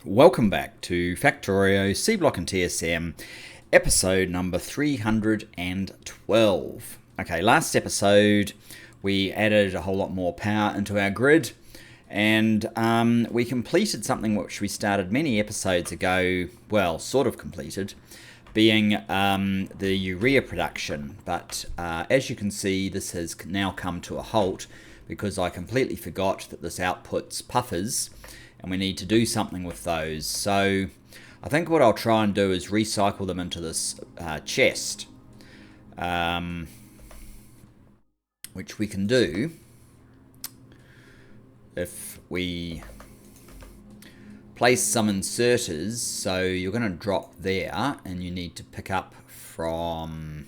Welcome back to Factorio, Seablock and TSM, episode number 312. Okay, last episode we added a whole lot more power into our grid, and we completed something which we started many episodes ago, well, sort of completed, being the urea production. But as you can see, this has now come to a halt because I completely forgot that this outputs puffers, and we need to do something with those. So I think what I'll try and do is recycle them into this chest, which we can do if we place some inserters. So you're going to drop there, and you need to pick up from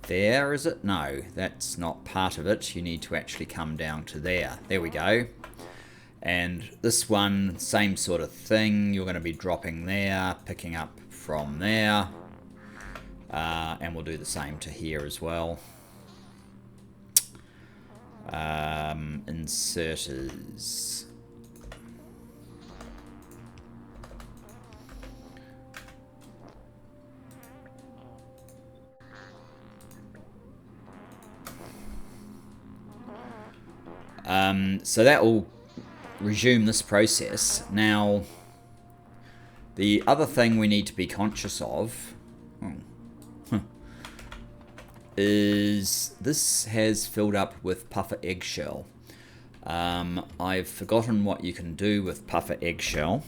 there, is it? No, that's not part of it. You need to actually come down to there. There we go. And this one, same sort of thing. You're going to be dropping there, picking up from there. And we'll do the same to here as well. Inserters. So that will resume this process. Now, the other thing we need to be conscious of is this has filled up with puffer eggshell. I've forgotten what you can do with puffer eggshell.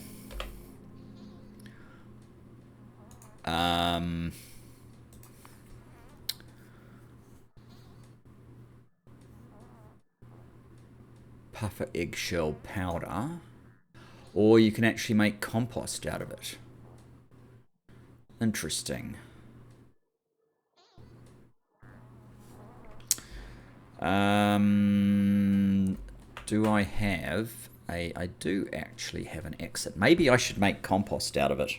Puffer eggshell powder, or you can actually make compost out of it. Interesting. Do I have a... I do actually have an exit. Maybe I should make compost out of it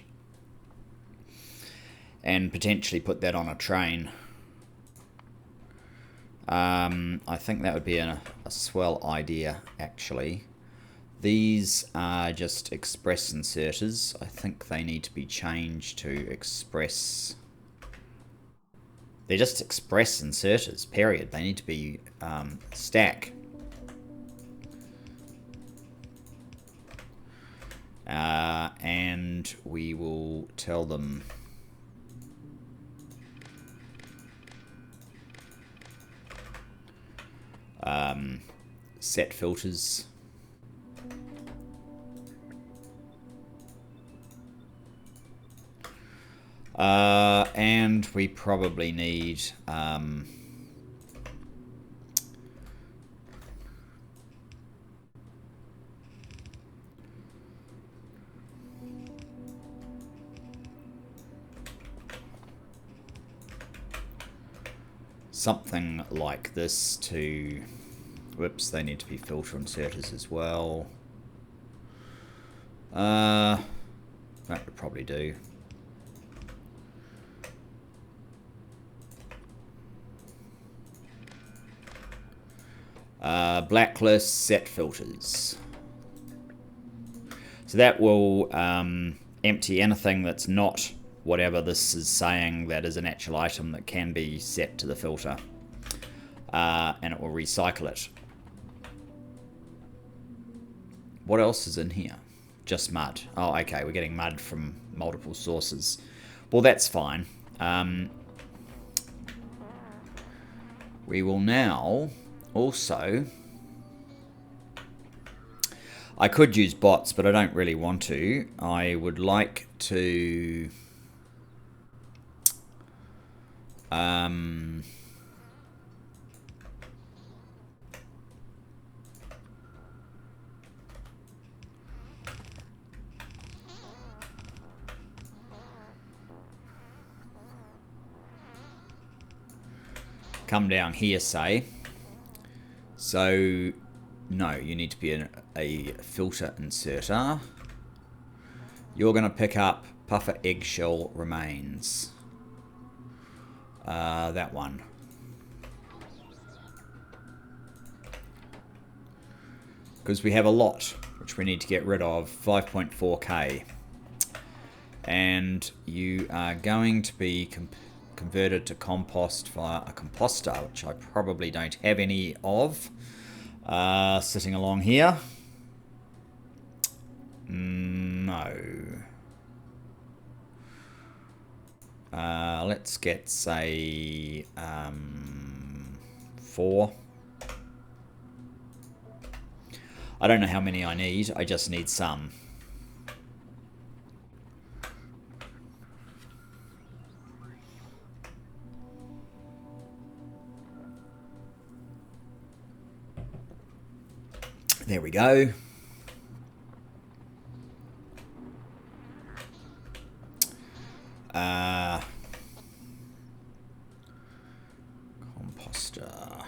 and potentially put that on a train. I think that would be a swell idea, actually. These are just express inserters. I think they need to be changed to express. They're just express inserters, period. They need to be stack. And we will tell them set filters. And we probably need something like this to... Whoops, they need to be filter inserters as well. That would probably do. Blacklist set filters. So that will empty anything that's not whatever this is saying that is an actual item that can be set to the filter. And it will recycle it. What else is in here? Just mud. Oh, okay, we're getting mud from multiple sources. Well, that's fine. We will now also... I could use bots, but I don't really want to. I would like to... come down here, say. So, no, you need to be a filter inserter. You're going to pick up puffer eggshell remains. That one. Because we have a lot. which we need to get rid of, 5.4k. And you are going to be converted to compost via a composter, which I probably don't have any of sitting along here. No. Let's get, say, 4. I don't know how many I need, I just need some. There we go. Composter.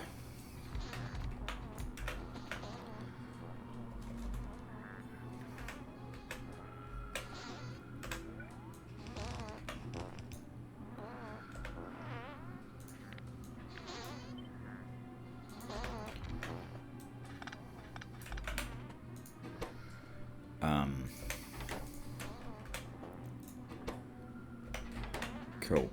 Cool.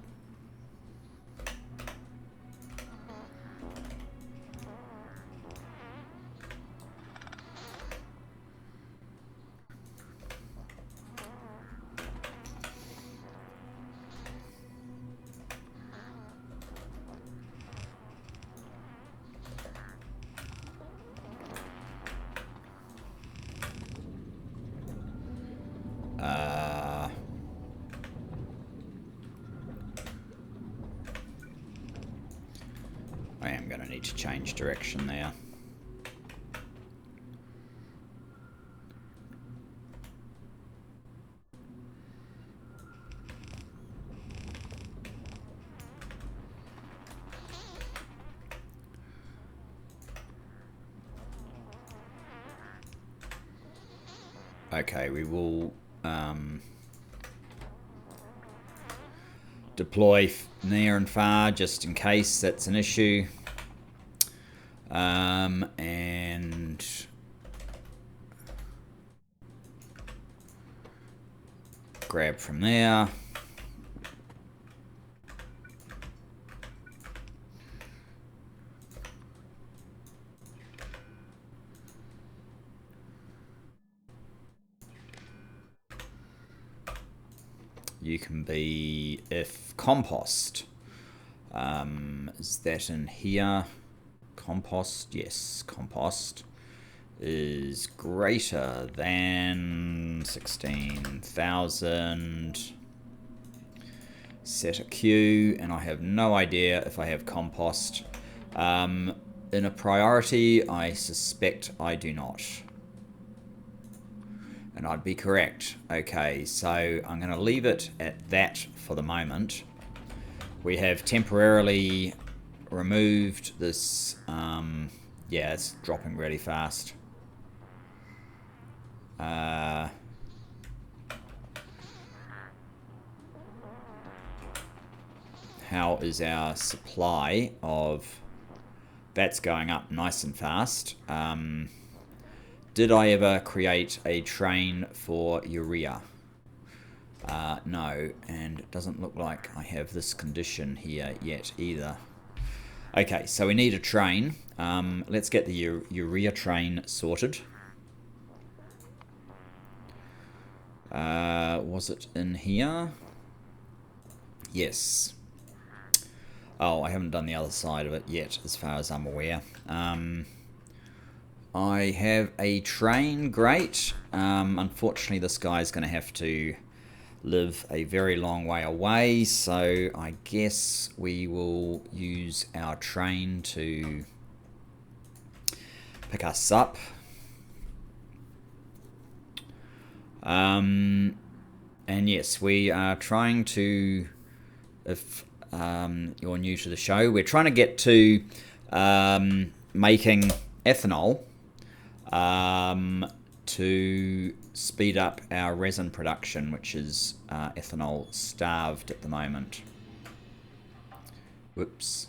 I am going to need to change direction there. Okay, we will deploy near and far just in case that's an issue. And grab from there. You can be, if compost, is that in here? Compost, yes, compost is greater than 16,000. Set a queue, and I have no idea if I have compost. In a priority, I suspect I do not. And I'd be correct. Okay, so I'm going to leave it at that for the moment. We have temporarily removed this. Yeah, it's dropping really fast. How is our supply of... That's going up nice and fast. Did I ever create a train for urea? No, and it doesn't look like I have this condition here yet either. Okay, so we need a train. Let's get the urea train sorted. Was it in here? Yes. Oh, I haven't done the other side of it yet, as far as I'm aware. I have a train, great. Unfortunately, this guy's going to have to live a very long way away, so I guess we will use our train to pick us up. And yes, we are trying to, if you're new to the show, we're trying to get to making ethanol to speed up our resin production, which is ethanol starved at the moment. Whoops.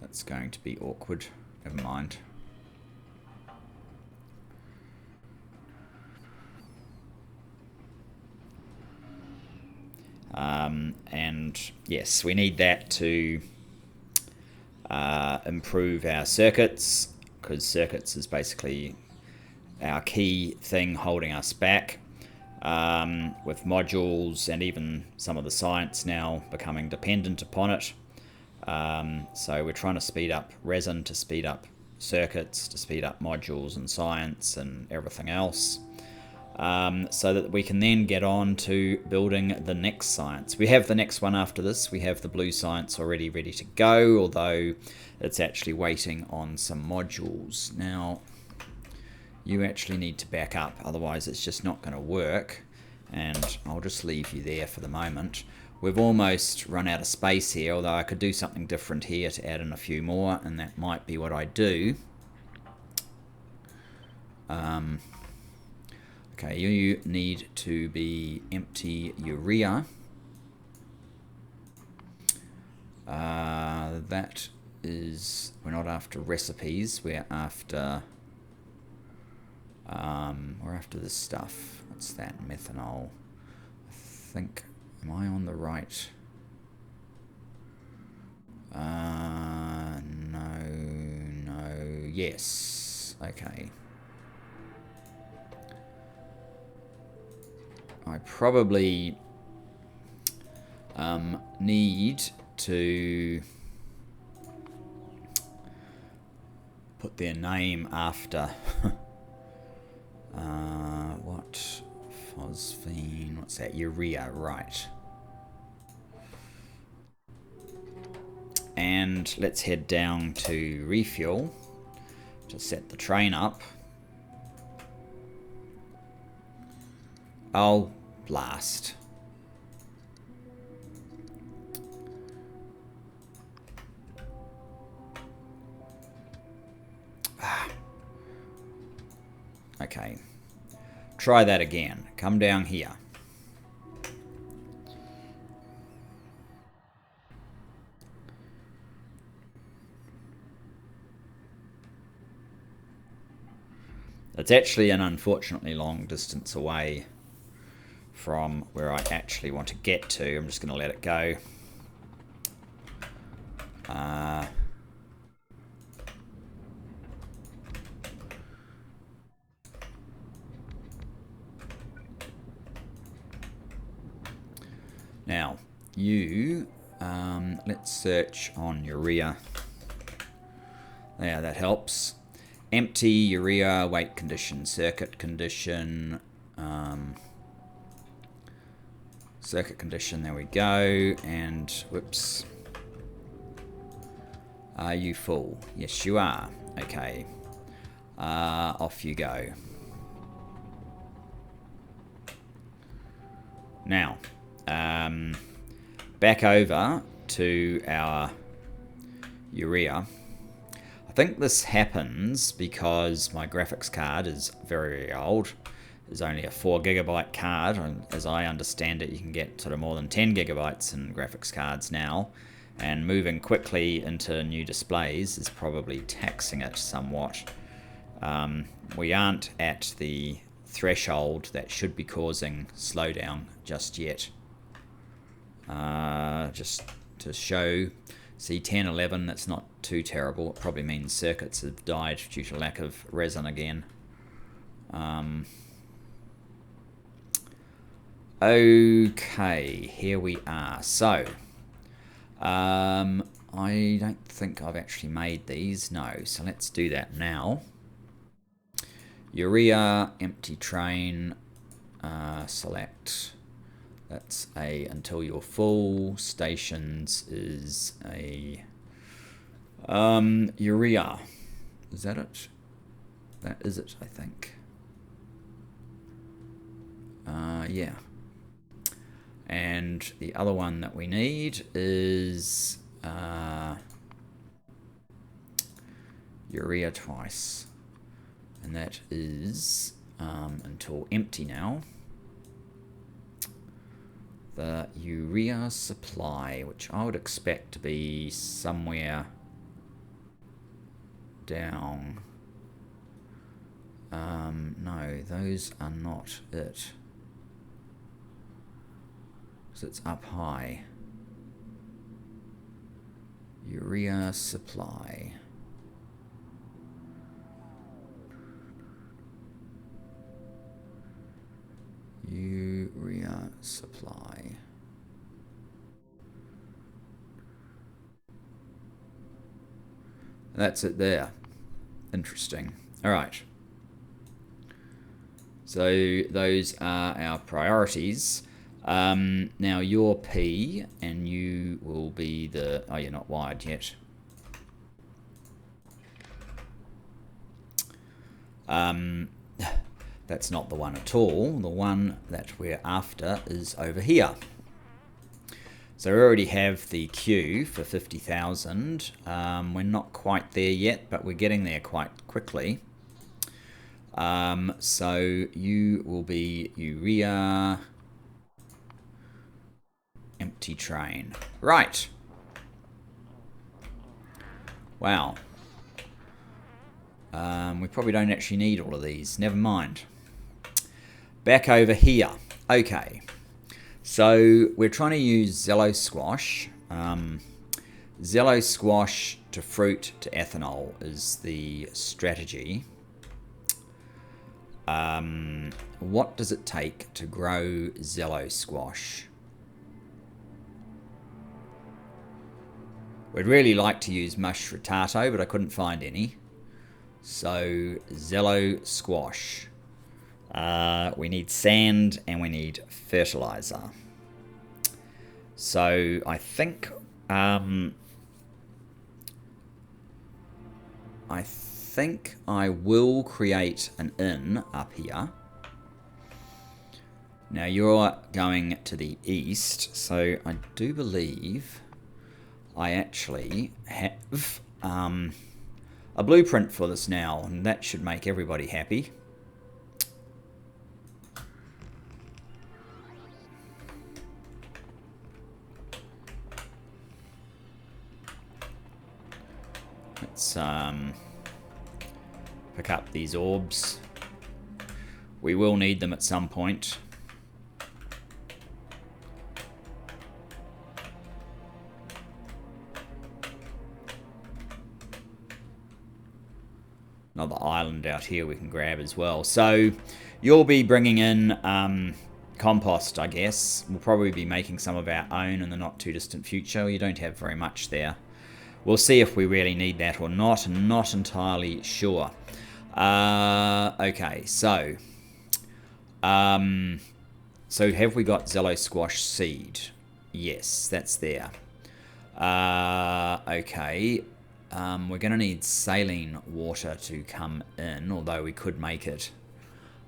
That's going to be awkward. Never mind. And yes, we need that to improve our circuits, because circuits is basically our key thing holding us back, with modules and even some of the science now becoming dependent upon it. So we're trying to speed up resin to speed up circuits, to speed up modules and science and everything else, so that we can then get on to building the next science. We have the next one after this. We have the blue science already ready to go, although it's actually waiting on some modules. Now, you actually need to back up, otherwise it's just not going to work, and I'll just leave you there for the moment. We've almost run out of space here, although I could do something different here to add in a few more, and that might be what I do. Okay, you need to be empty urea. That is, we're not after recipes, we're after this stuff. What's that? Methanol. I think, am I on the right? No, yes. Okay. I probably need to put their name after what? Phosphine, what's that? Urea, right. And let's head down to refuel to set the train up. Oh, blast. Okay. Try that again. Come down here. It's actually an unfortunately long distance away from where I actually want to get to. I'm just going to let it go. Now, let's search on urea. Yeah, that helps. Empty, urea, weight condition, circuit condition, there we go, and whoops. Are you full? Yes, you are. Okay. Off you go. Now, back over to our urea. I think this happens because my graphics card is very old. It's only a 4 gigabyte card, and as I understand it, you can get sort of more than 10 gigabytes in graphics cards now, and moving quickly into new displays is probably taxing it somewhat. We aren't at the threshold that should be causing slowdown just yet. Just to show, see 10, 11, that's not too terrible. It probably means circuits have died due to lack of resin again. Okay, here we are. So, I don't think I've actually made these, no, so let's do that now. Urea, empty train, select. That's a until you're full. Stations is a urea. Is that it? That is it, I think. Yeah. And the other one that we need is urea twice. And that is until empty now. The urea supply, which I would expect to be somewhere down. No, those are not it. because it's up high. Urea supply. Urea supply. That's it there. Interesting. All right. So those are our priorities. Now you're P, and you will be the... Oh, you're not wired yet. That's not the one at all. The one that we're after is over here. So we already have the queue for 50,000. We're not quite there yet, but we're getting there quite quickly. So you will be Urea empty train. Right. Wow. We probably don't actually need all of these. Never mind. Back over here. Okay. So we're trying to use Zelosquash. Zelosquash to fruit to ethanol is the strategy. What does it take to grow Zelosquash? We'd really like to use mush frittato, but I couldn't find any. So Zelosquash. We need sand and we need fertilizer. So I think I will create an inn up here. Now you're going to the east, so I do believe I actually have a blueprint for this now, and that should make everybody happy. Let's pick up these orbs. We will need them at some point. Another island out here we can grab as well. So you'll be bringing in compost, I guess. We'll probably be making some of our own in the not too distant future. You don't have very much there. We'll see if we really need that or not. I'm not entirely sure. Okay, so have we got Zelosquash seed? Yes, that's there. Okay. We're going to need saline water to come in, although we could make it.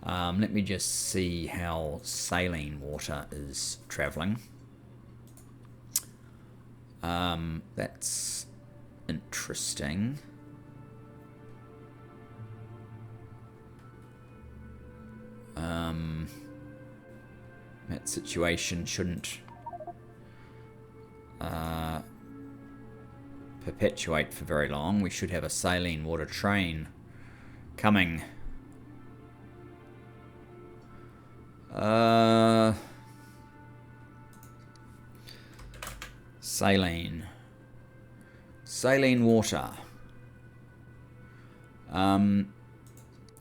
Let me just see how saline water is traveling. That's interesting. That situation shouldn't perpetuate for very long. We should have a saline water train coming. Saline water.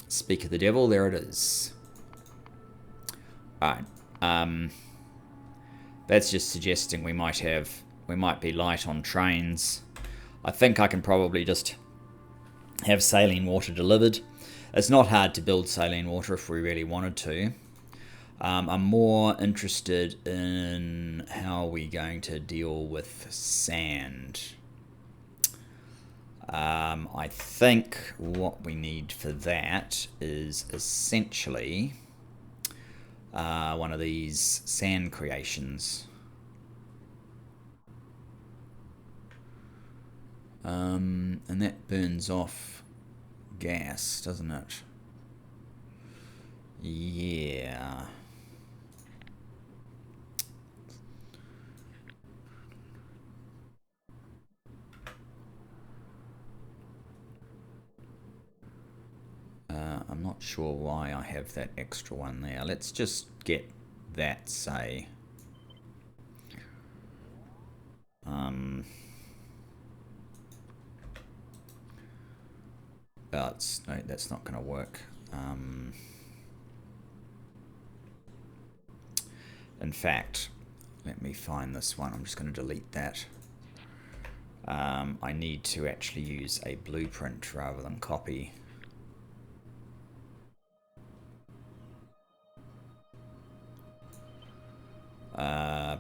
Speak of the devil, there it is. Alright. That's just suggesting we might be light on trains. I think I can probably just have saline water delivered. It's not hard to build saline water if we really wanted to. I'm more interested in how we're going to deal with sand. I think what we need for that is essentially one of these sand creations. And that burns off gas, doesn't it? Yeah. I'm not sure why I have that extra one there. Let's just get that, say. No, that's not going to work. In fact, let me find this one. I'm just going to delete that. I need to actually use a blueprint rather than copy.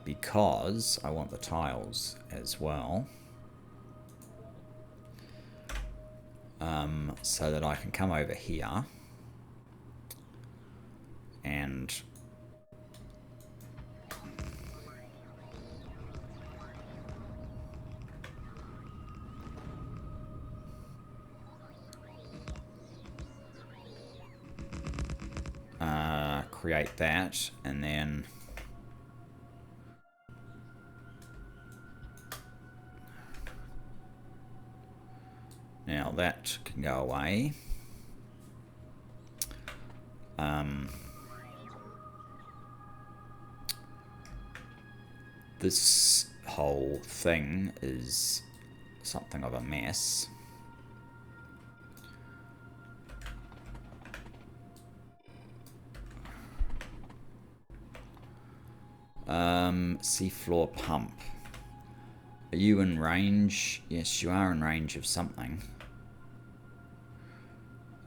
Because I want the tiles as well. So that I can come over here and create that, and then now that can go away. This whole thing is something of a mess. Seafloor pump. Are you in range? Yes, you are in range of something.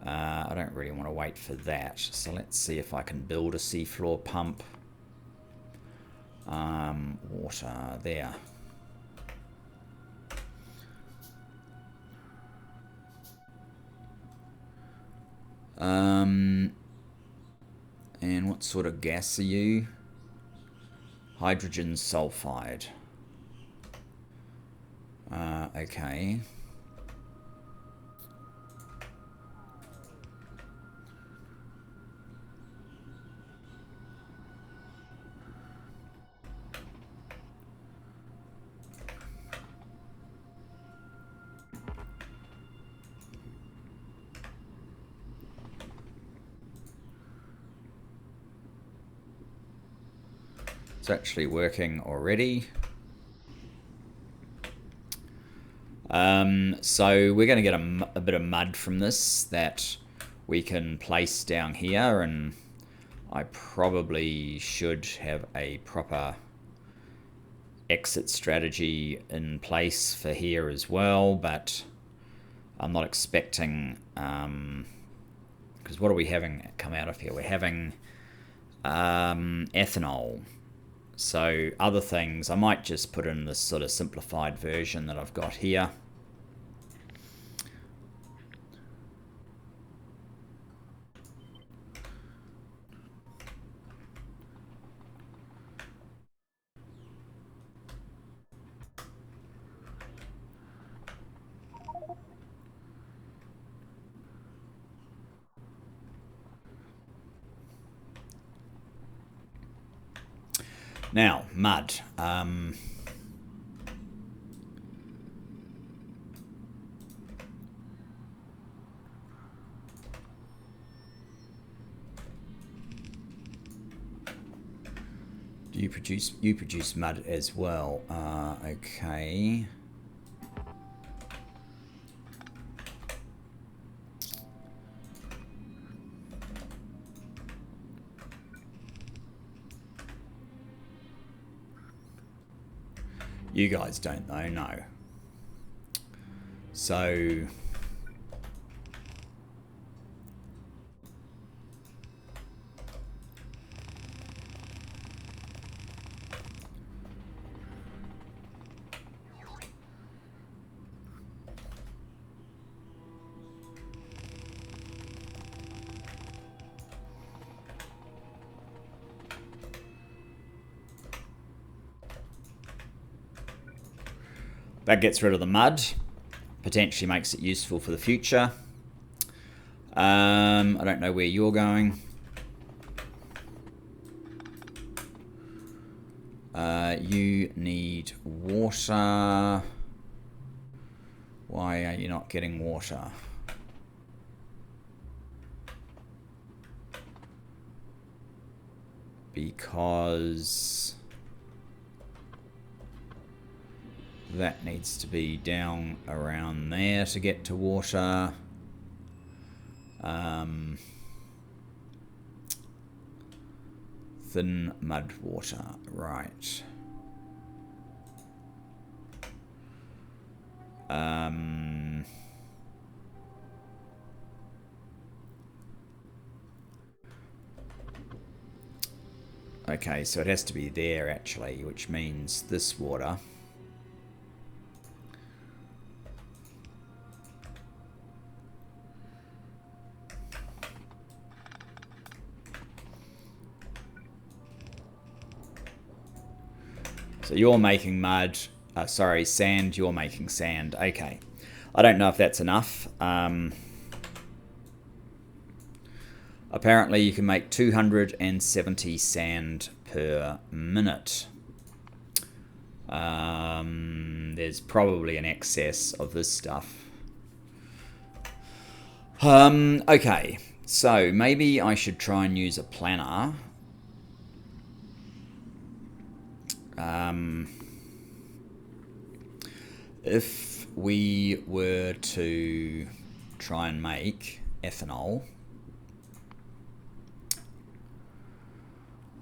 I don't really want to wait for that. So let's see if I can build a seafloor pump. Water there. And what sort of gas are you? Hydrogen sulfide. Okay. It's actually working already. So we're going to get a bit of mud from this that we can place down here, and I probably should have a proper exit strategy in place for here as well, but I'm not expecting, because what are we having come out of here? We're having ethanol. So other things, I might just put in this sort of simplified version that I've got here. Now, mud. Do you produce mud as well? Okay. You guys don't though, no. So that gets rid of the mud, potentially makes it useful for the future. I don't know where you're going. You need water. Why are you not getting water? Because That needs to be down around there to get to water. Thin mud water, right. Okay, so it has to be there actually, which means this water. So you're making mud, sorry, sand, you're making sand. Okay. I don't know if that's enough. Apparently you can make 270 sand per minute. There's probably an excess of this stuff. Okay, so maybe I should try and use a planner. If we were to try and make ethanol,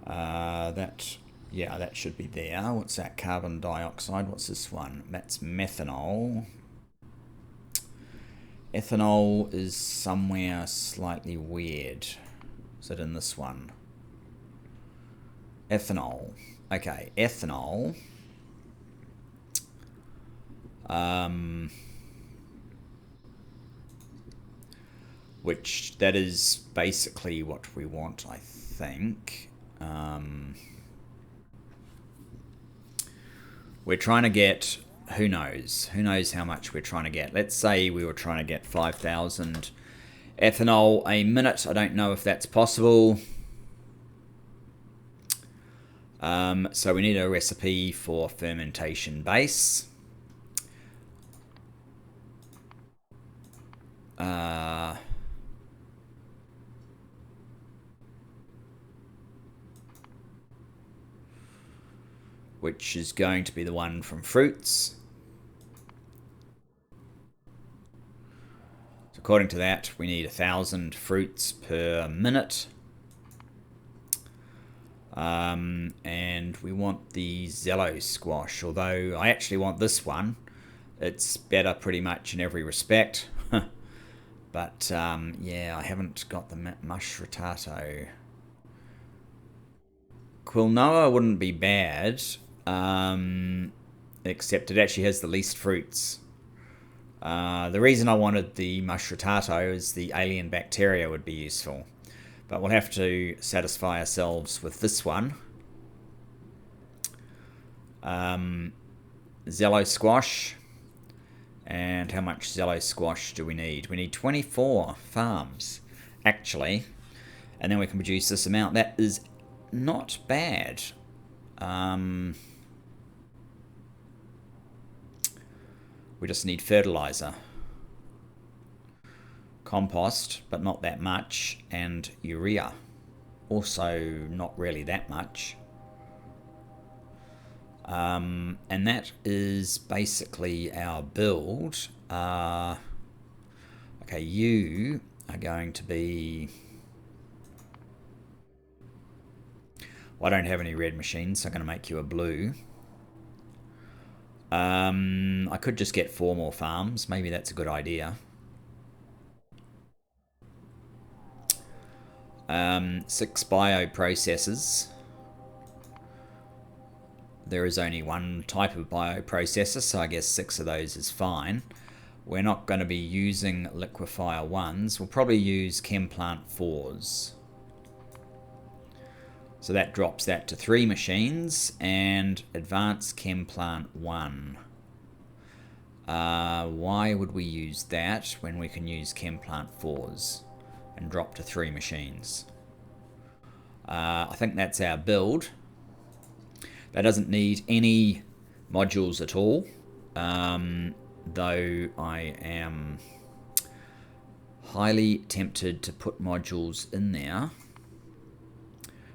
that should be there. What's that? Carbon dioxide. What's this one? That's methanol. Ethanol is somewhere slightly weird. Is it in this one? Ethanol. Okay, ethanol. Which that is basically what we want, I think. We're trying to get, who knows how much we're trying to get. Let's say we were trying to get 5,000 ethanol a minute. I don't know if that's possible. So we need a recipe for fermentation base. Which is going to be the one from fruits. So according to that, we need 1,000 fruits per minute. And we want the Zelosquash, although I actually want this one. It's better pretty much in every respect. But yeah, I haven't got the mush ratato. Quinoa wouldn't be bad, except it actually has the least fruits. The reason I wanted the mush ratato is the alien bacteria would be useful. But we'll have to satisfy ourselves with this one. Zelosquash. And how much Zelosquash do we need? We need 24 farms, actually. And then we can produce this amount. That is not bad. We just need fertilizer. Compost, but not that much. And urea. Also not really that much. And that is basically our build. Okay, you are going to be... Well, I don't have any red machines, so I'm going to make you a blue. I could just get 4 more farms. Maybe that's a good idea. 6 bioprocessors. There is only one type of bioprocessor, so I guess 6 of those is fine. We're not going to be using liquefier 1s. We'll probably use Chemplant 4s. So that drops that to 3 machines, and Advanced Chemplant 1. Why would we use that when we can use Chemplant 4s and drop to 3 machines? I think that's our build. That doesn't need any modules at all, though I am highly tempted to put modules in there.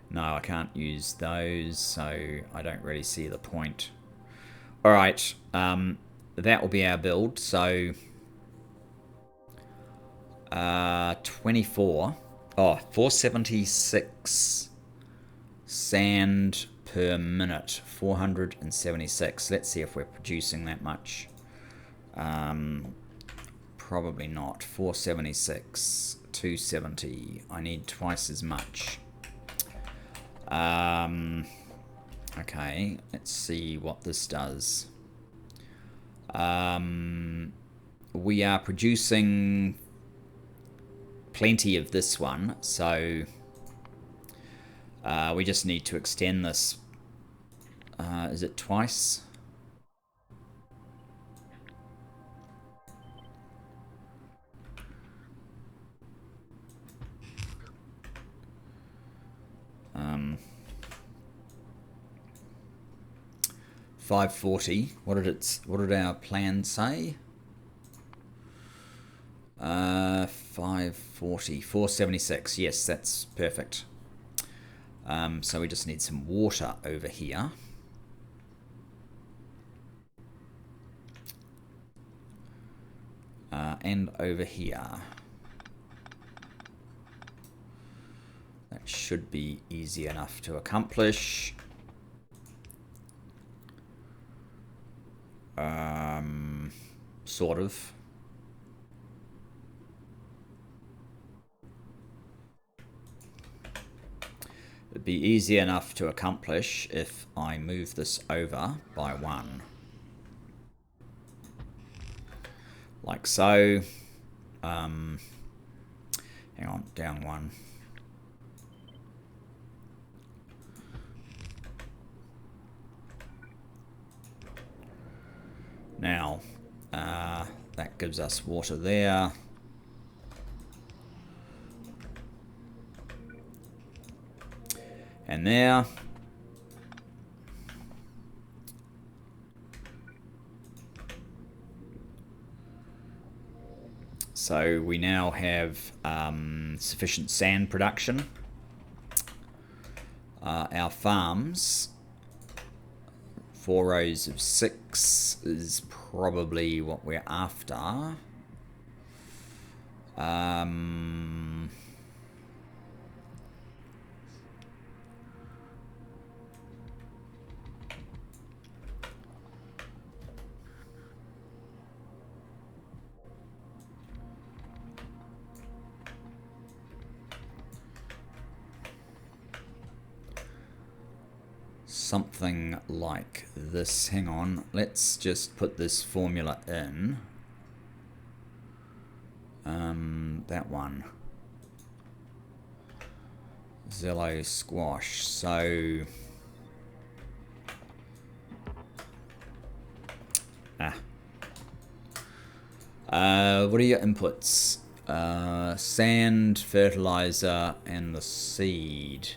No, I can't use those, so I don't really see the point. Alright, that will be our build. So, 24. Oh, 476 sand per minute. 476. Let's see if we're producing that much. Probably not. 476. 270. I need twice as much. Okay, let's see what this does. We are producing plenty of this one, so we just need to extend this. Is it twice? $540. What did our plan say? 540. 476. Yes, that's perfect. So we just need some water over here. And over here. That should be easy enough to accomplish. Sort of. It'd be easy enough to accomplish if I move this over by 1. Like so. Hang on, down 1. Now, that gives us water there. And there. So we now have sufficient sand production. Our farms, 4 rows of 6 is probably what we're after. Something like this. Hang on, let's just put this formula in. That one. Zelosquash. So what are your inputs? Sand, fertilizer, and the seed.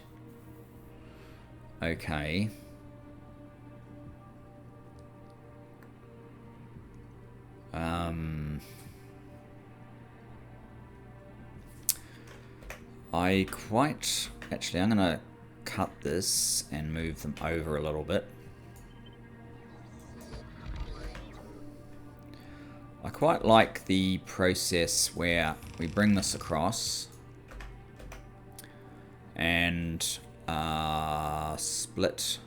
Okay. Actually, I'm gonna cut this and move them over a little bit. I quite like the process where we bring this across and split.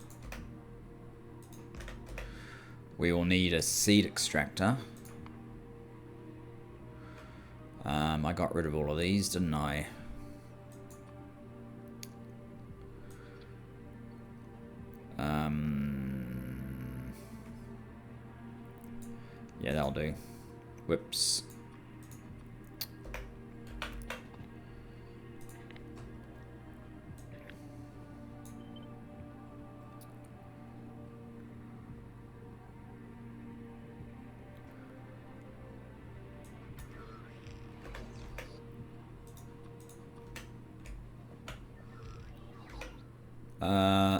We will need a seed extractor. I got rid of all of these, didn't I? Yeah, that'll do. Whoops.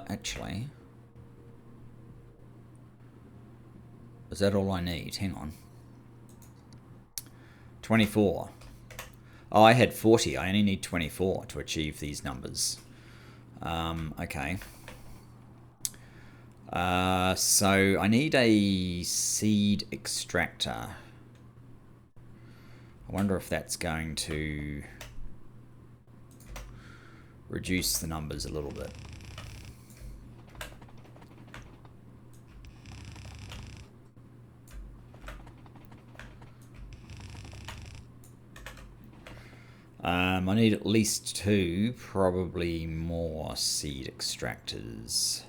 Actually, is that all I need? Hang on. 24. Oh, I had 40. I only need 24 to achieve these numbers. Okay. So I need a seed extractor. I wonder if that's going to reduce the numbers a little bit. I need at least 2, probably more seed extractors.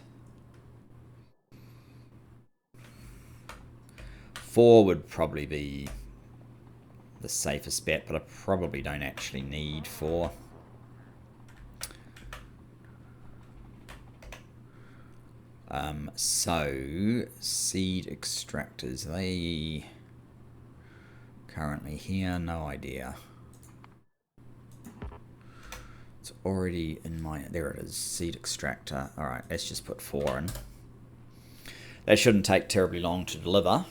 4 would probably be the safest bet, but I probably don't actually need 4. So, seed extractors, are they currently here? No idea. It's already in my... There it is, seed extractor. Alright, let's just put 4 in. That shouldn't take terribly long to deliver.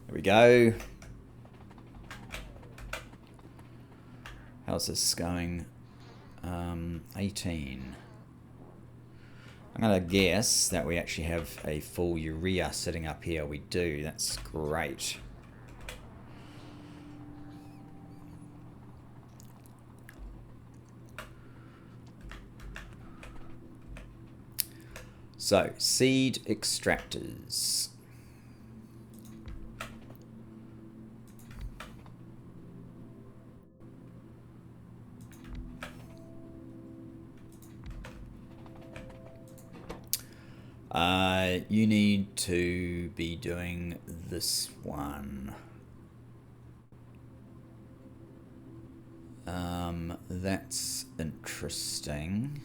There we go. How's this going? 18. I'm going to guess that we actually have a full urea sitting up here. We do. That's great. So, seed extractors. You need to be doing this one. That's interesting.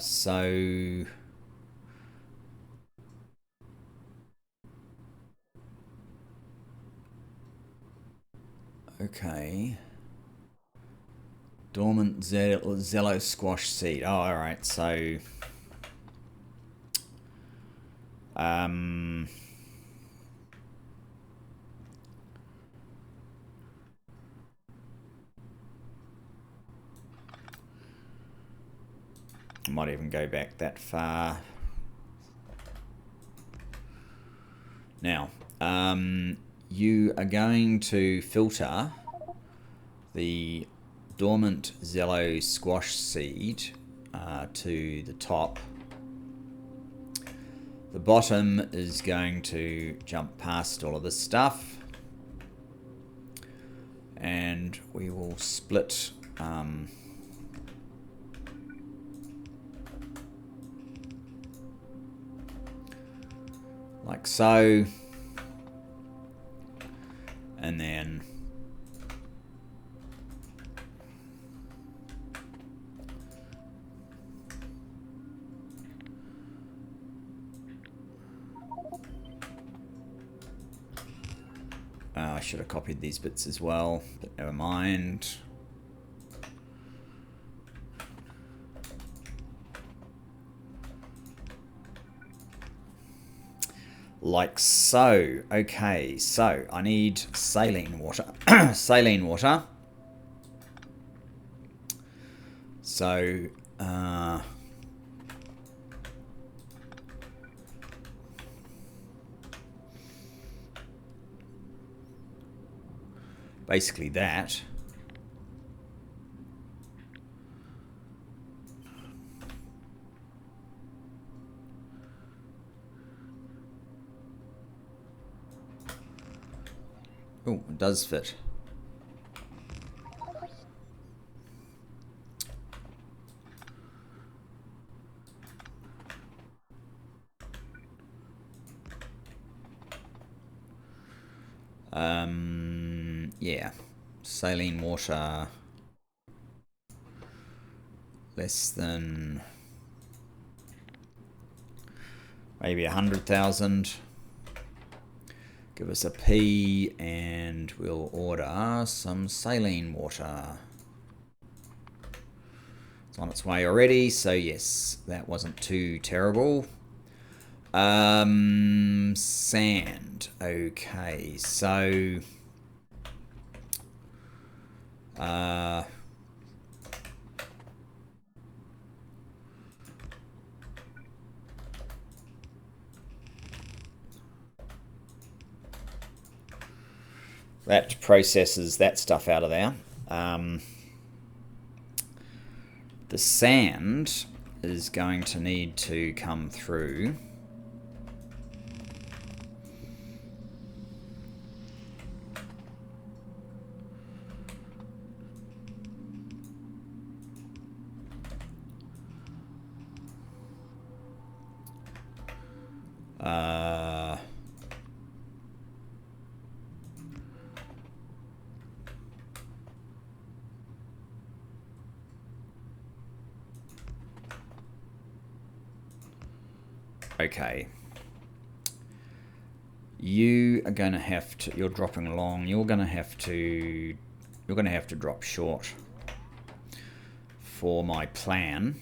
So... Okay. Dormant Zelosquash seed. Oh, alright, so... I might even go back that far. Now, you are going to filter the dormant Zelosquash seed to the top. The bottom is going to jump past all of this stuff, and we will split like so, and then I should have copied these bits as well, but never mind. Like so. Okay, so I need saline water. Saline water. So, basically that. Oh, it does fit. Yeah, saline water less than maybe 100,000. Give us a P and we'll order some saline water. It's on its way already, so yes, that wasn't too terrible. Sand. Okay, so that processes that stuff out of there. The sand is going to need to come through. Okay. You are going to have to, you're dropping along, you're going to have to drop short for my plan.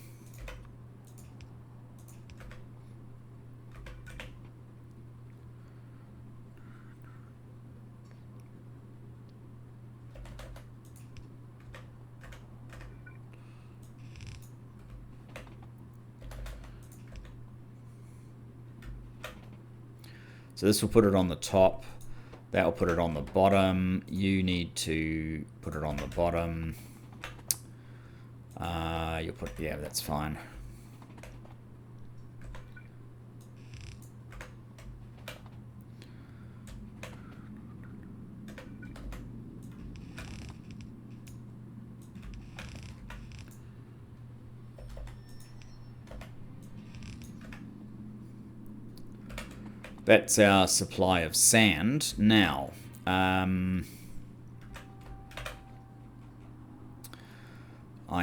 So this will put it on the top. That will put it on the bottom. You need to put it on the bottom. You'll put, yeah, that's fine. That's our supply of sand. Now, I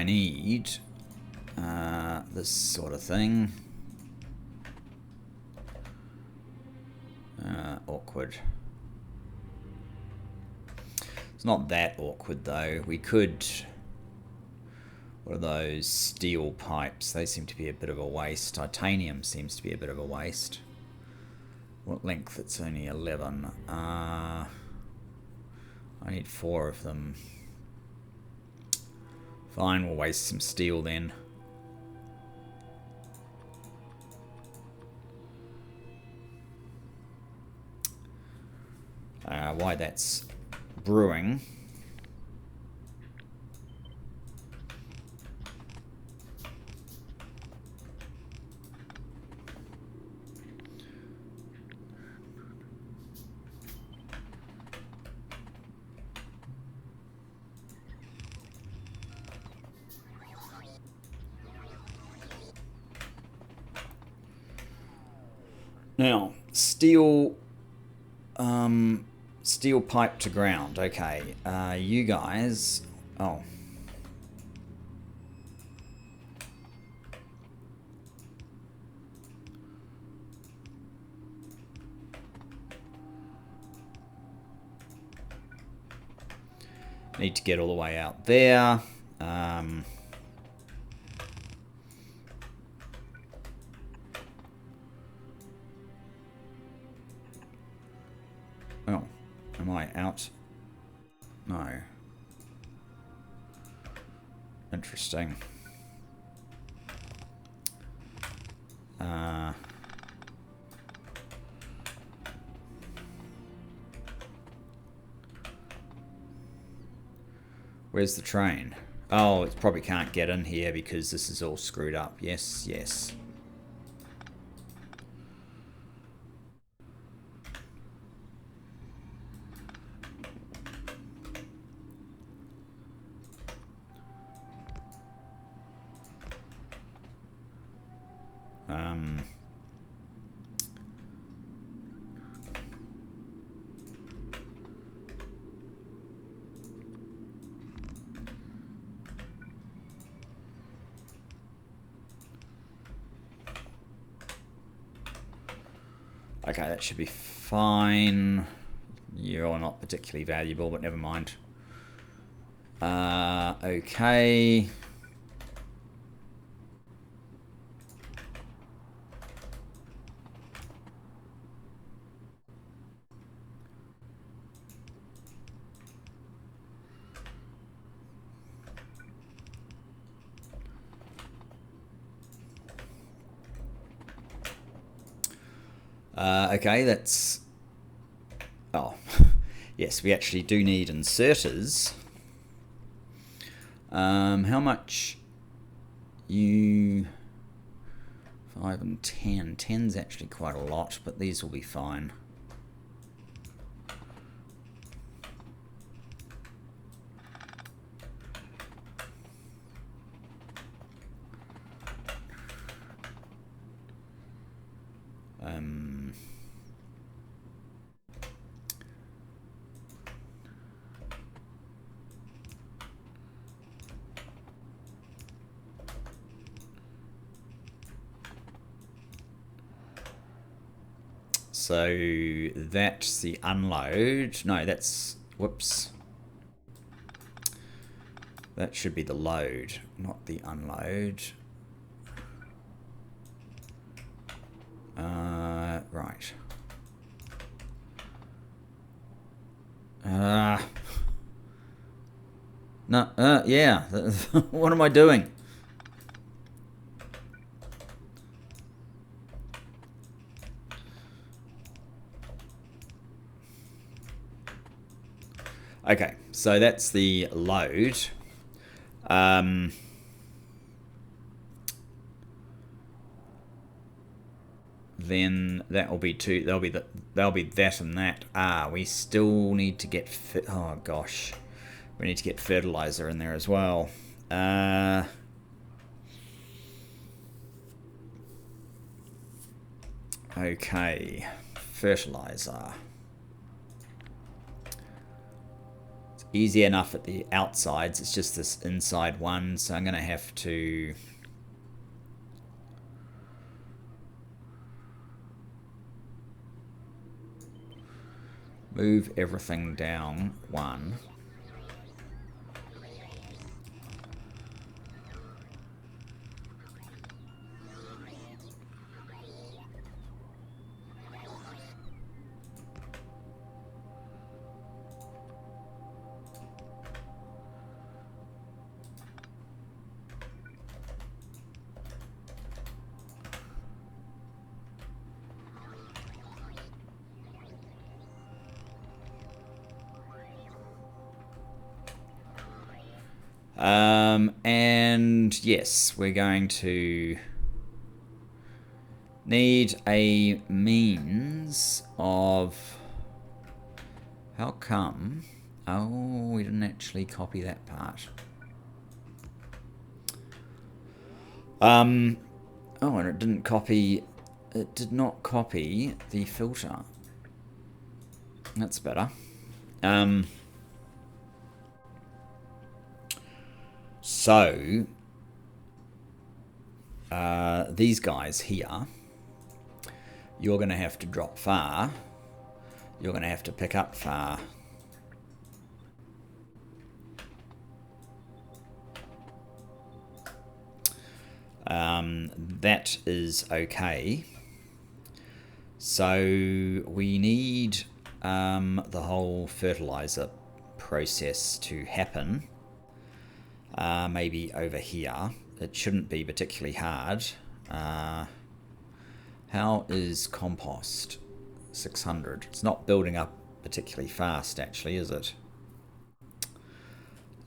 need this sort of thing. Awkward. It's not that awkward though. We could... What are those steel pipes? They seem to be a bit of a waste. Titanium seems to be a bit of a waste. What length? It's only 11. I need 4 of them. Fine, we'll waste some steel then. Why that's brewing. Now, steel pipe to ground. Okay, you guys... Oh. Need to get all the way out there. Oh, am I out? No. Interesting. Where's the train? Oh, it probably can't get in here because this is all screwed up. Yes, yes. Okay, that should be fine. You're not particularly valuable, but never mind. Okay. Okay, that's... Oh, yes, we actually do need inserters. How much? 5 and 10. 10's actually quite a lot, but these will be fine. So that's the unload. No, that's... Whoops. That should be the load, not the unload. Right. No, yeah. What am I doing? Okay, so that's the load. Then that will be two. There'll be that and that. We still need to get. Oh gosh, we need to get fertilizer in there as well. Okay, fertilizer. It's easy enough at the outsides. It's just this inside one, so I'm going to have to. Move everything down one. And yes, we're going to need a means of... How come? Oh, we didn't actually copy that part. Oh, and it didn't copy... It did not copy the filter. That's better. So, these guys here, you're going to have to drop far. You're going to have to pick up far. That is okay. So we need the whole fertilizer process to happen. Maybe over here. It shouldn't be particularly hard. How is compost? 600. It's not building up particularly fast, actually, is it?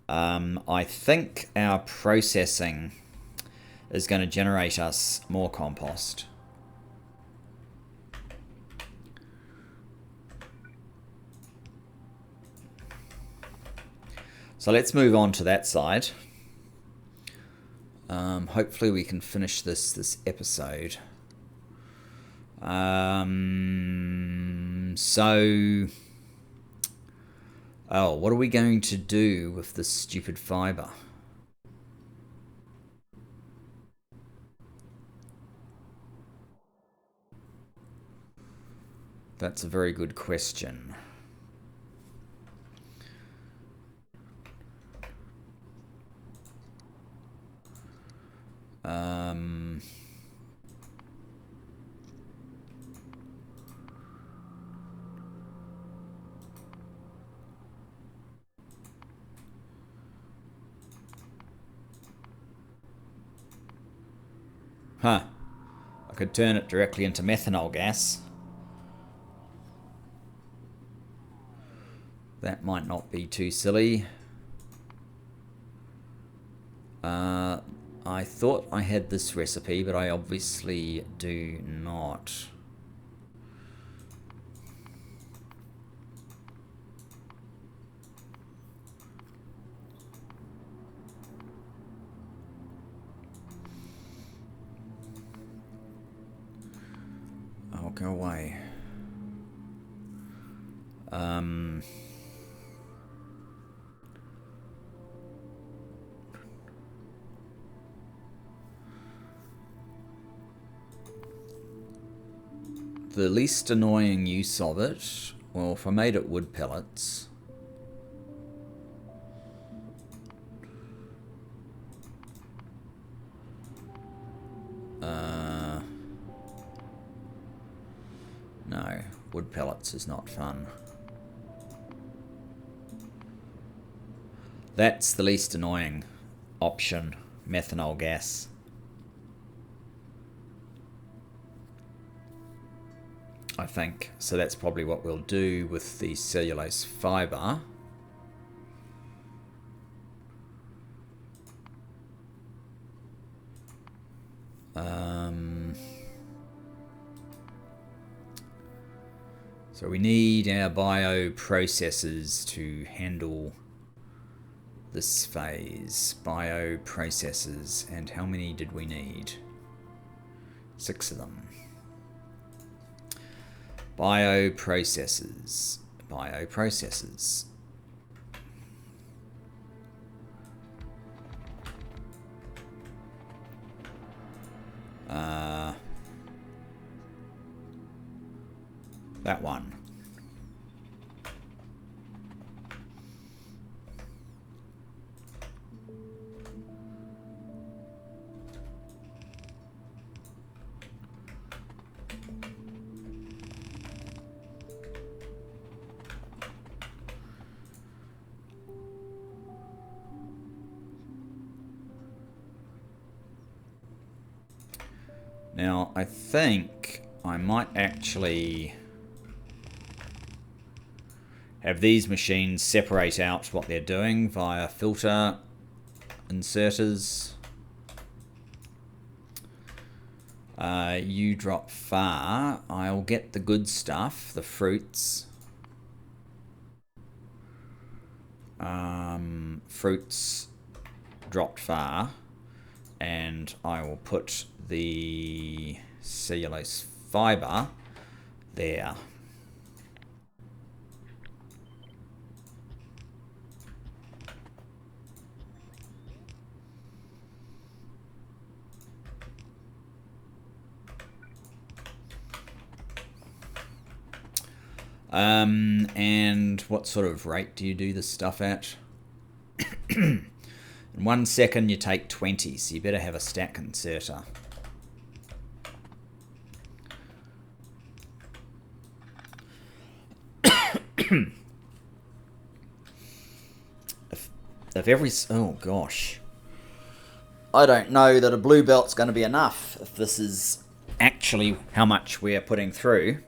I think our processing is going to generate us more compost. So let's move on to that side. Hopefully we can finish this episode. What are we going to do with this stupid fiber? That's a very good question. I could turn it directly into methanol gas. That might not be too silly. I thought I had this recipe, but I obviously do not. I'll go away. The least annoying use of it, well, if I made it wood pellets, no, wood pellets is not fun. That's the least annoying option, methanol gas. I think. So that's probably what we'll do with the cellulose fibre. So we need our bioprocessors to handle this phase. Bioprocessors. And how many did we need? 6 of them. Bioprocessors. Bioprocessors. That one. Now, I think I might actually have these machines separate out what they're doing via filter inserters. You drop far. I'll get the good stuff, the fruits. Fruits dropped far. And I will put the cellulose fibre there. And what sort of rate do you do this stuff at? In 1 second you take 20, so you better have a stack inserter. if every... Oh gosh. I don't know that a blue belt's going to be enough if this is actually how much we're putting through.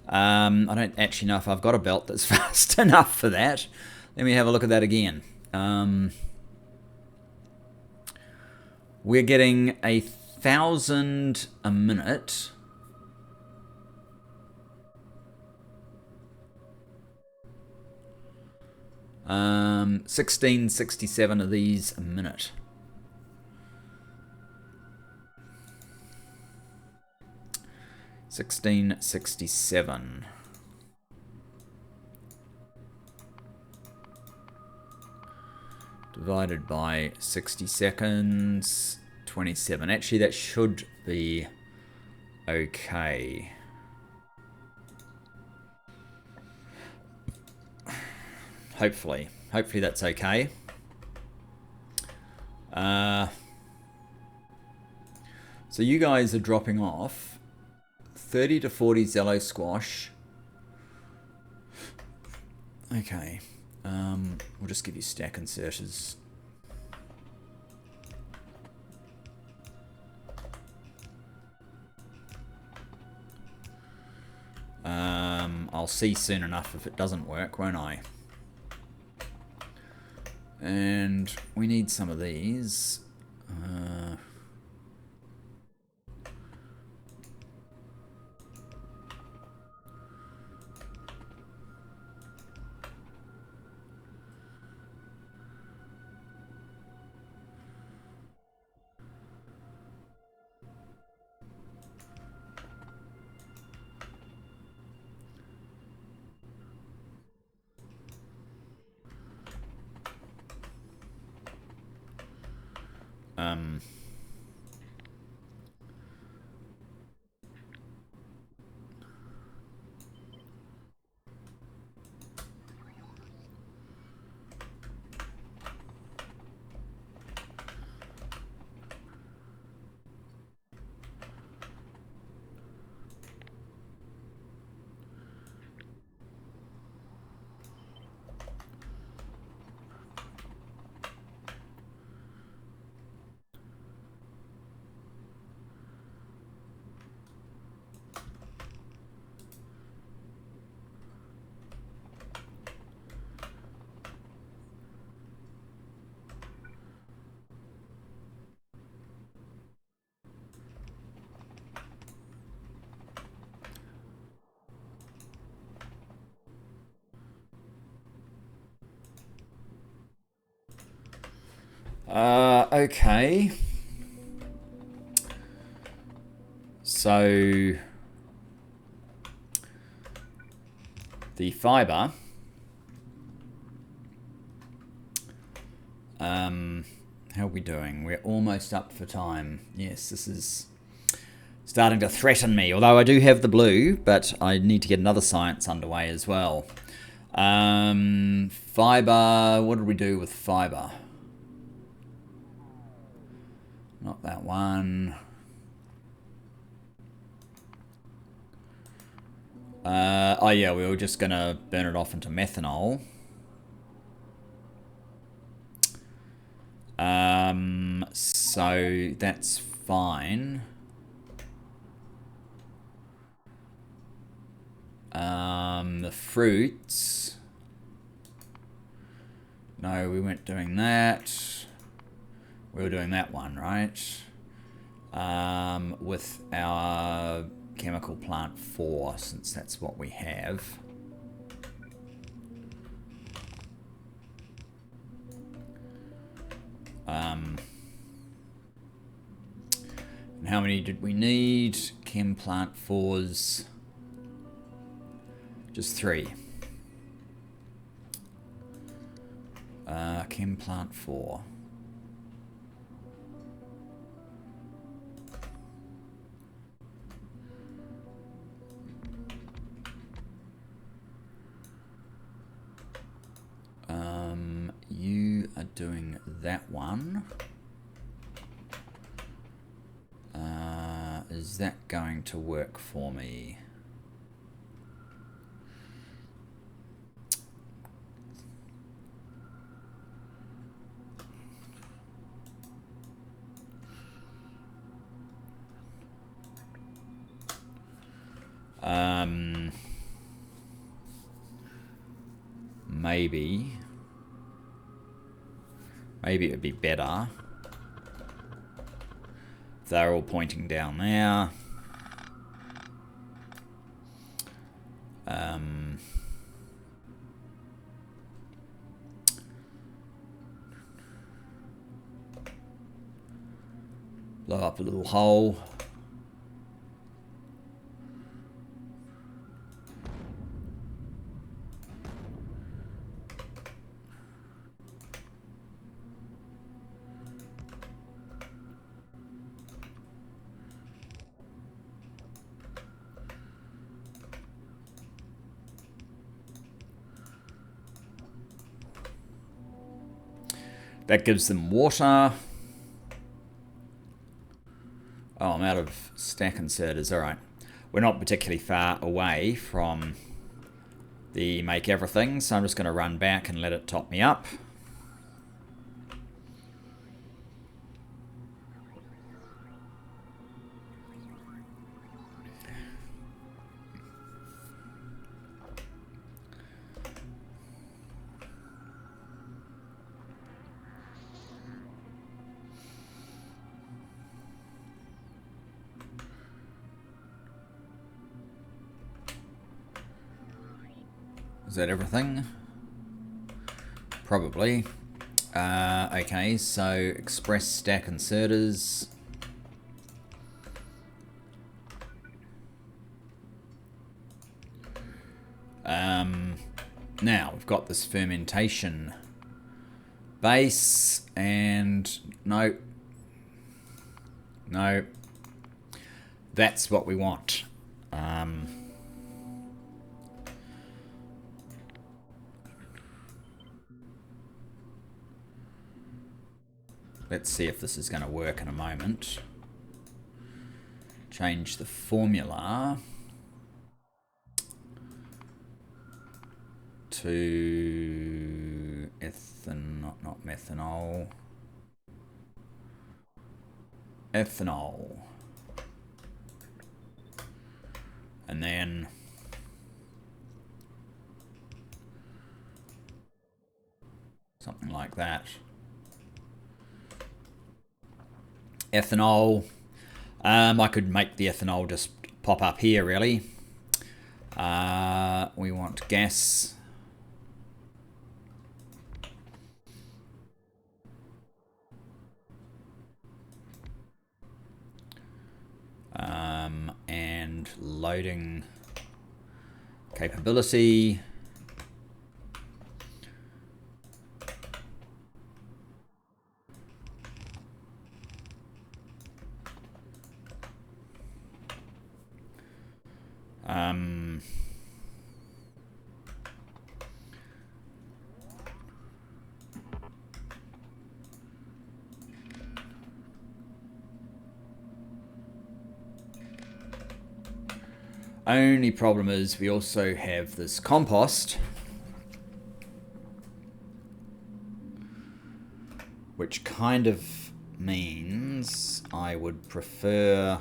I don't actually know if I've got a belt that's fast enough for that. Let me have a look at that again. We're getting 1,000 a minute. Um, 1667 of these a minute. $16.67 divided by 60 seconds, 27. Actually, that should be okay. Hopefully that's okay. So you guys are dropping off 30 to 40 Zelosquash. Okay. We'll just give you stack inserters. I'll see soon enough if it doesn't work, won't I? And we need some of these. Okay. So the fiber, how are we doing? We're almost up for time. Yes, this is starting to threaten me, although I do have the blue, but I need to get another science underway as well. Fiber, what did we do with fiber? Not that one. Oh yeah, we were just gonna burn it off into methanol. So that's fine. The fruits. No, we weren't doing that. We were doing that one, right? With our chemical plant 4, since that's what we have. And how many did we need? Chem plant 4s. Just 3. Chem plant 4. You are doing that one. Is that going to work for me? Maybe it would be better if they're all pointing down there. Blow up a little hole. That gives them water. Oh, I'm out of stack inserters. Alright. We're not particularly far away from the make everything, so I'm just going to run back and let it top me up. Is that everything? Probably. Okay, so express stack inserters. Now we've got this fermentation base, and no, that's what we want. Let's see if this is going to work in a moment. Change the formula to not methanol, ethanol, and then something like that. Ethanol. I could make the ethanol just pop up here, really. We want gas. And loading capability. Only problem is we also have this compost, which kind of means I would prefer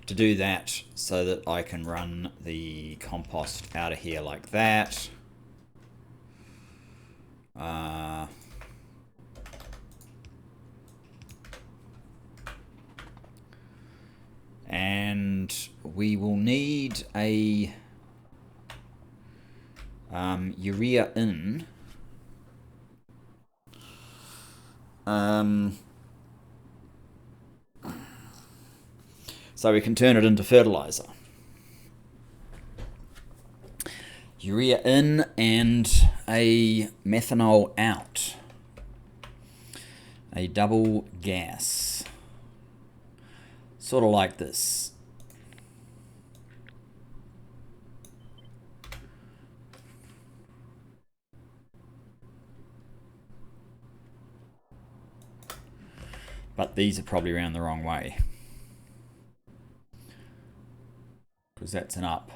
to do that so that I can run the compost out of here like that. And we will need a urea in. So we can turn it into fertilizer. Urea in and a methanol out. A double gas. Sort of like this. But these are probably around the wrong way, because that's an up.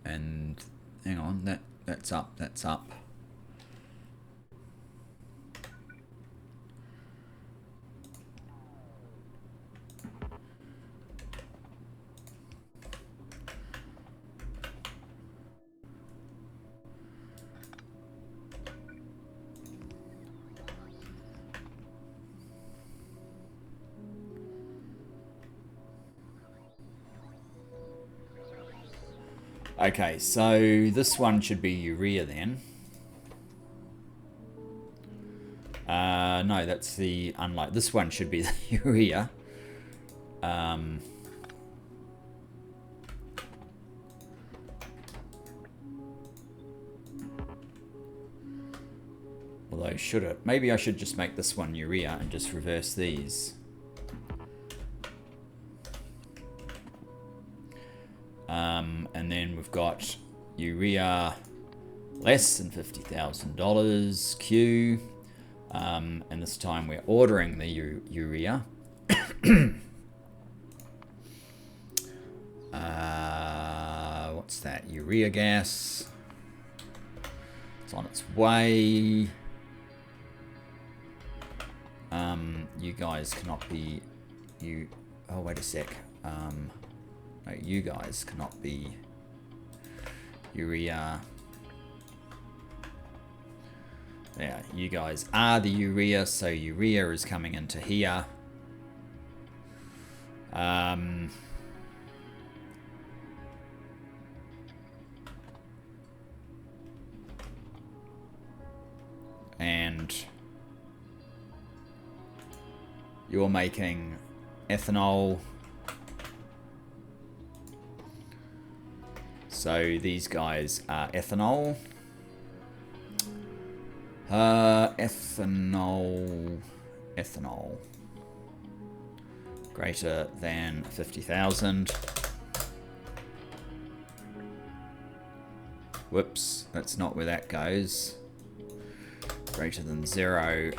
And hang on, that's up, that's up. Okay, so this one should be urea then. No, that's the unlike. This one should be the urea. Although, should it? Maybe I should just make this one urea and just reverse these. And then we've got urea less than $50,000 Q, and this time we're ordering the urea. what's that? Urea gas. It's on its way. You guys cannot be... Oh, wait a sec. No, you guys cannot be urea. Yeah, you guys are the urea, so urea is coming into here. And you're making ethanol. So these guys are ethanol. Ethanol. Greater than 50,000. Whoops, that's not where that goes. Greater than 0.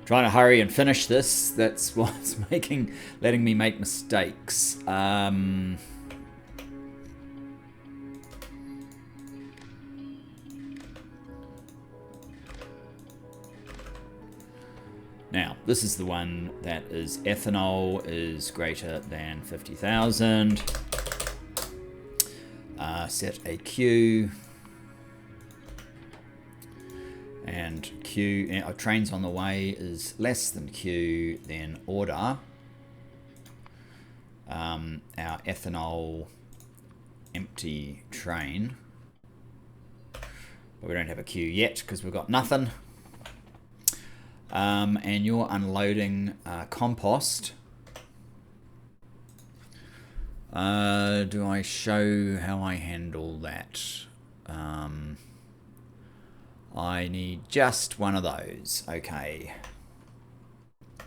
Trying to hurry and finish this. That's what's letting me make mistakes. Now, this is the one that is ethanol is greater than 50,000. Set a Q. And Q, trains on the way is less than Q, then order our ethanol empty train. But we don't have a Q yet because we've got nothing. And you're unloading compost. Do I show how I handle that? I need just one of those. Okay. I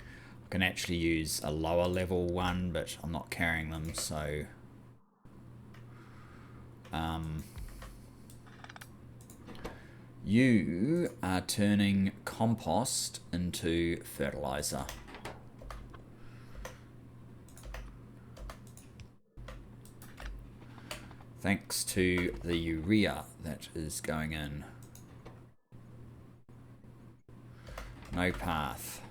can actually use a lower level one, but I'm not carrying them, so... you are turning compost into fertilizer. Thanks to the urea that is going in. No path.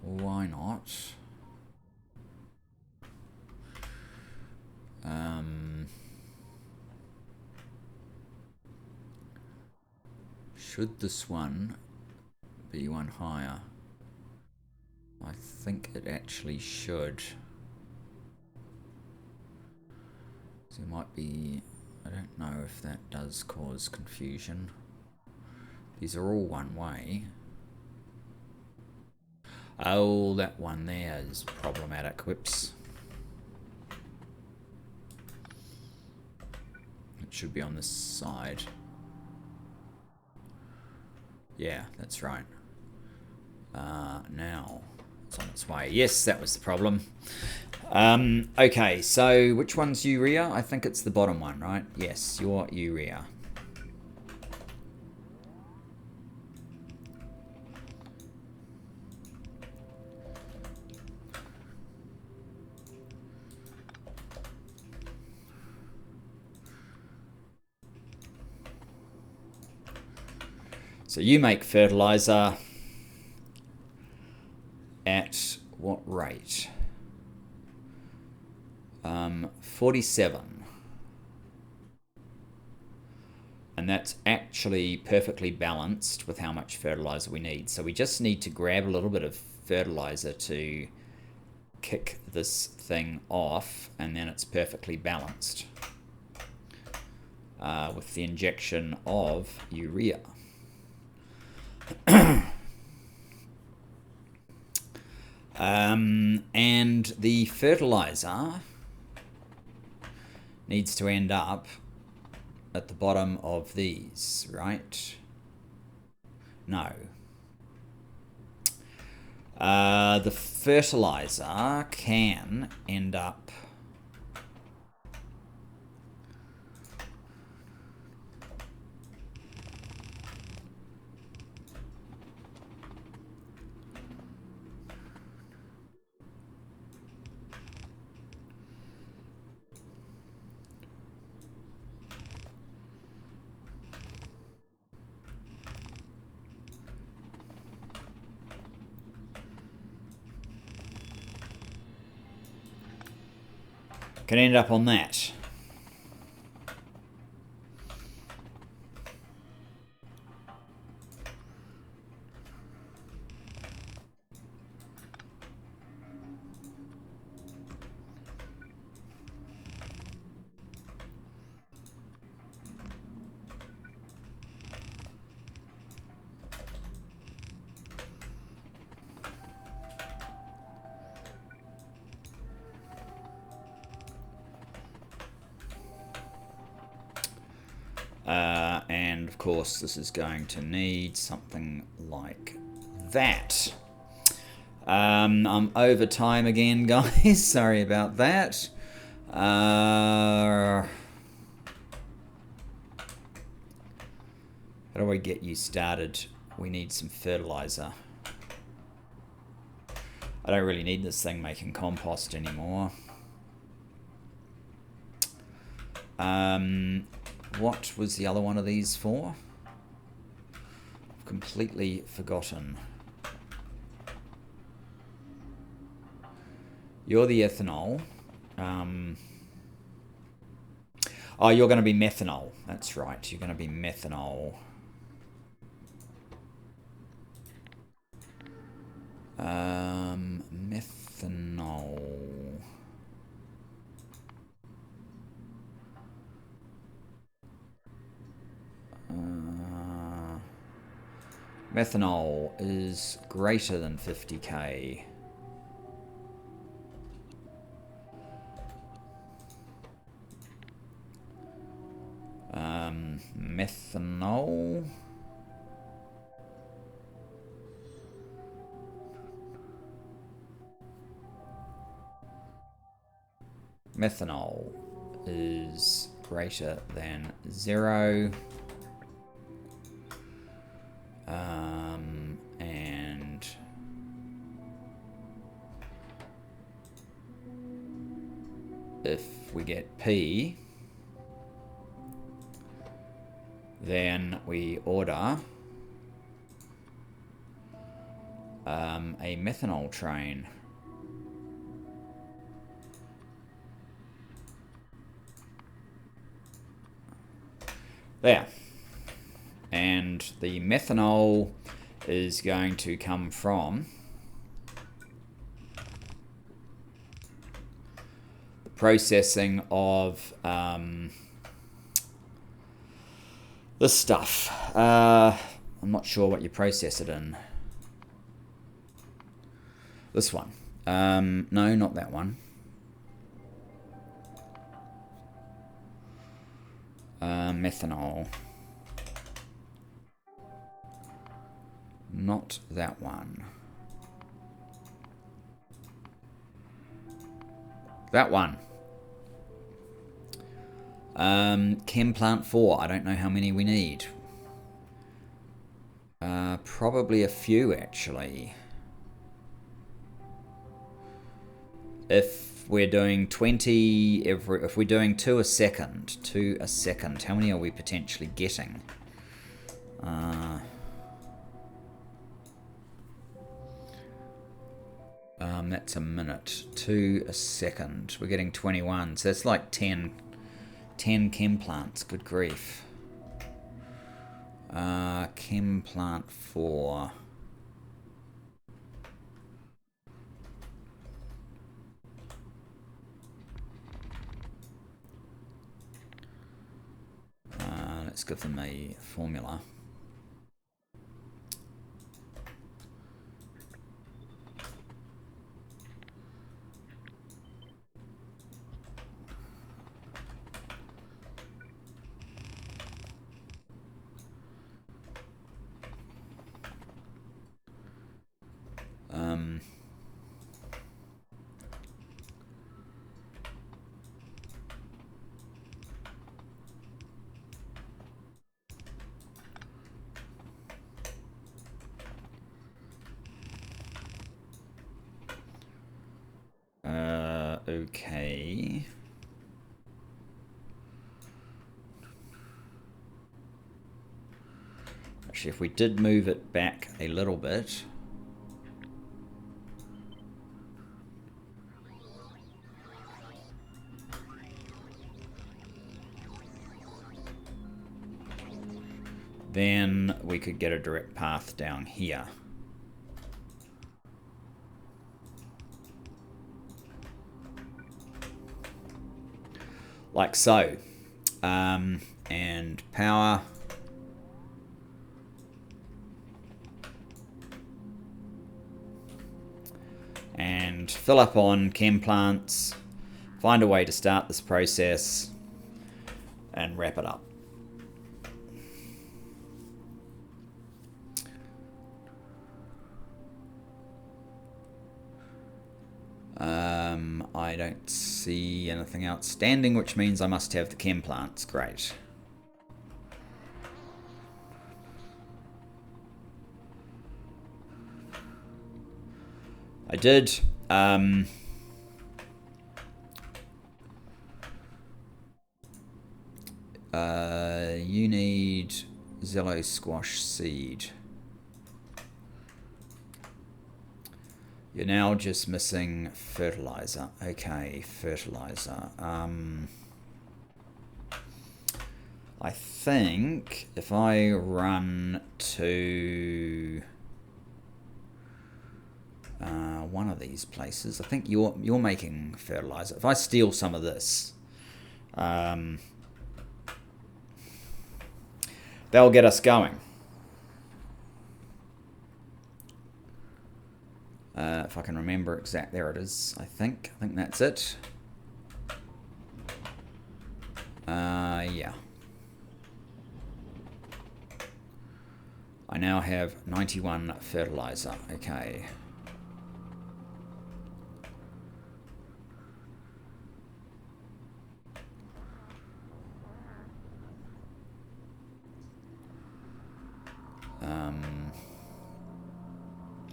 Why not? Should this one be one higher? I think it actually should. So it might be, I don't know if that does cause confusion. These are all one way. Oh, that one there is problematic. Whoops. It should be on this side. Yeah, that's right. Now it's on its way. Yes, that was the problem. Okay, so which one's urea? I think it's the bottom one, right? Yes, you're urea. So you make fertilizer at what rate? 47. And that's actually perfectly balanced with how much fertilizer we need. So we just need to grab a little bit of fertilizer to kick this thing off, and then it's perfectly balanced with the injection of urea. And the fertilizer needs to end up at the bottom of these, right? No. The fertilizer can end up... can end up on that. And of course this is going to need something like that. I'm over time again, guys. Sorry about that. How do I get you started? We need some fertilizer. I don't really need this thing making compost anymore. What was the other one of these for? I've completely forgotten. You're the ethanol. Oh, you're going to be methanol. That's right. You're going to be methanol. Methanol. Methanol is greater than 50k. Methanol. Methanol is greater than 0. And if we get P, then we order a methanol train. There. And the methanol is going to come from the processing of this stuff. I'm not sure what you process it in. This one. No, not that one. Methanol. Not that one. That one. Chem plant 4. I don't know how many we need. Probably a few, actually. If we're doing 20 every, if we're doing 2 a second, how many are we potentially getting? That's a minute. 2 a second. We're getting 21, so that's like 10 chem plants. Good grief. Chem plant 4. Let's give them a formula. Okay. Actually, if we did move it back a little bit, then we could get a direct path down here. Like so. And power. And fill up on chem plants. Find a way to start this process. And wrap it up. I don't see anything outstanding, which means I must have the chem plants. Great. I did. You need Zelosquash seed. You're now just missing fertilizer. Okay, fertilizer. I think if I run to one of these places, I think you're making fertilizer. If I steal some of this, they'll get us going. If I can remember exact, there it is. I think that's it. Yeah. I now have 91 fertilizer. Okay.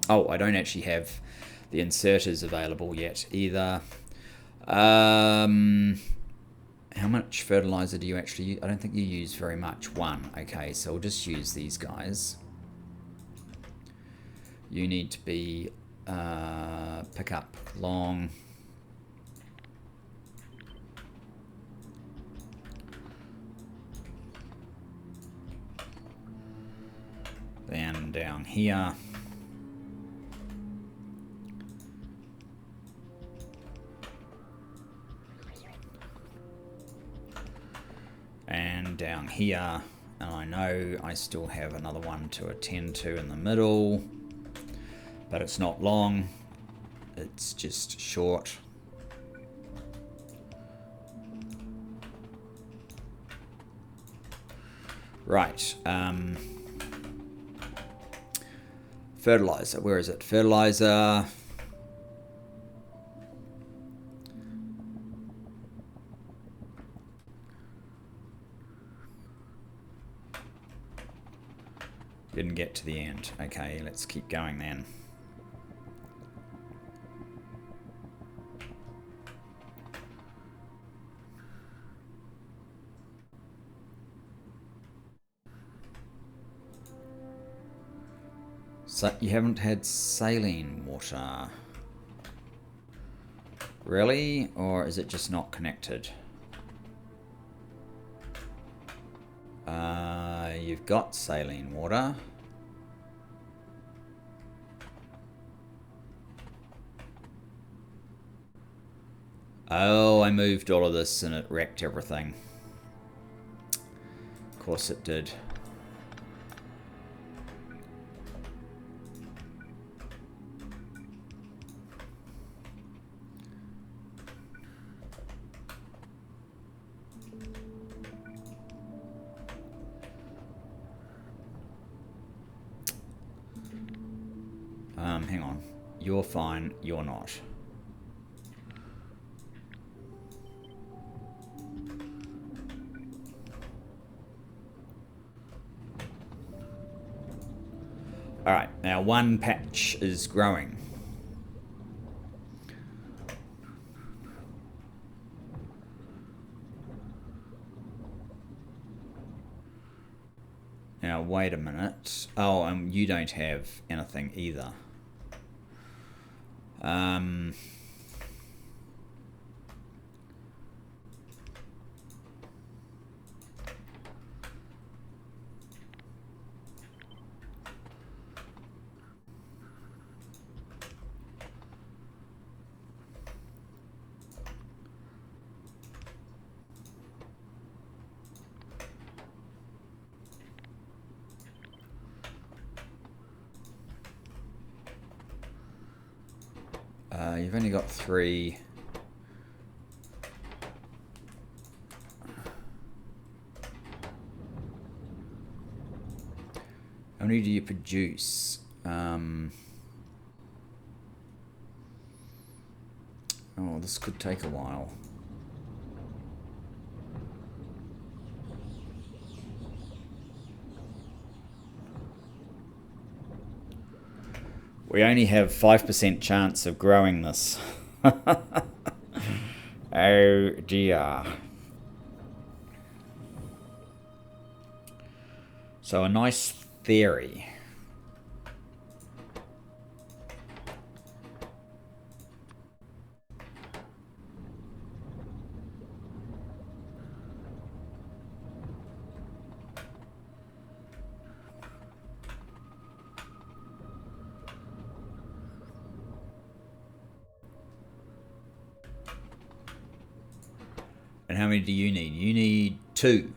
Oh, I don't actually have the inserters available yet either. How much fertilizer do you actually use? I don't think you use very much. 1. Okay, so we'll just use these guys. You need to be pick up long. Then down here. And down here, and I know I still have another one to attend to in the middle, but it's not long, it's just short. Right, fertilizer, where is it? Fertilizer. Didn't get to the end. Okay, let's keep going then. So you haven't had saline water. Really? Or is it just not connected? You've got saline water. Oh, I moved all of this and it wrecked everything. Of course it did. Hang on. You're fine, you're not. Alright, now one patch is growing. Now wait a minute. Oh, you don't have anything either. you've only got 3. How many do you produce? Oh, this could take a while. We only have 5% chance of growing this. Oh dear. So a nice theory. And how many do you need? You need 2.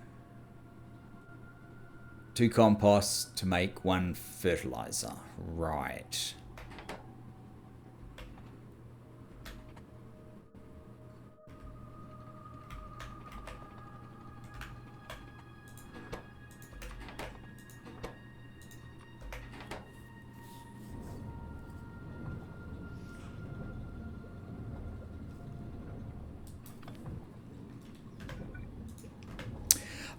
2 composts to make 1 fertilizer. Right.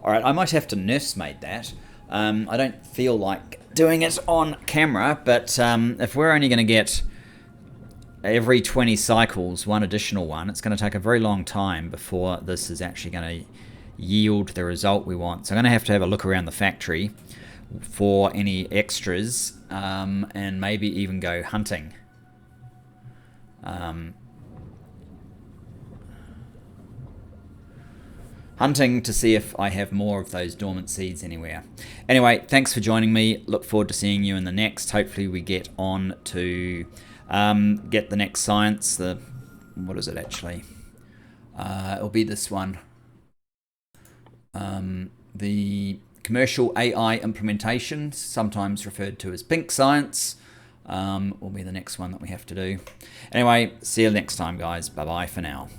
All right, I might have to nursemaid that. I don't feel like doing it on camera, but if we're only going to get every 20 cycles 1 additional one, it's going to take a very long time before this is actually going to yield the result we want. So I'm going to have a look around the factory for any extras, and maybe even go hunting. Hunting to see if I have more of those dormant seeds anywhere. Anyway, thanks for joining me. Look forward to seeing you in the next. Hopefully we get on to get the next science. What is it actually? It'll be this one. The commercial AI implementation, sometimes referred to as pink science, will be the next one that we have to do. Anyway, see you next time, guys. Bye-bye for now.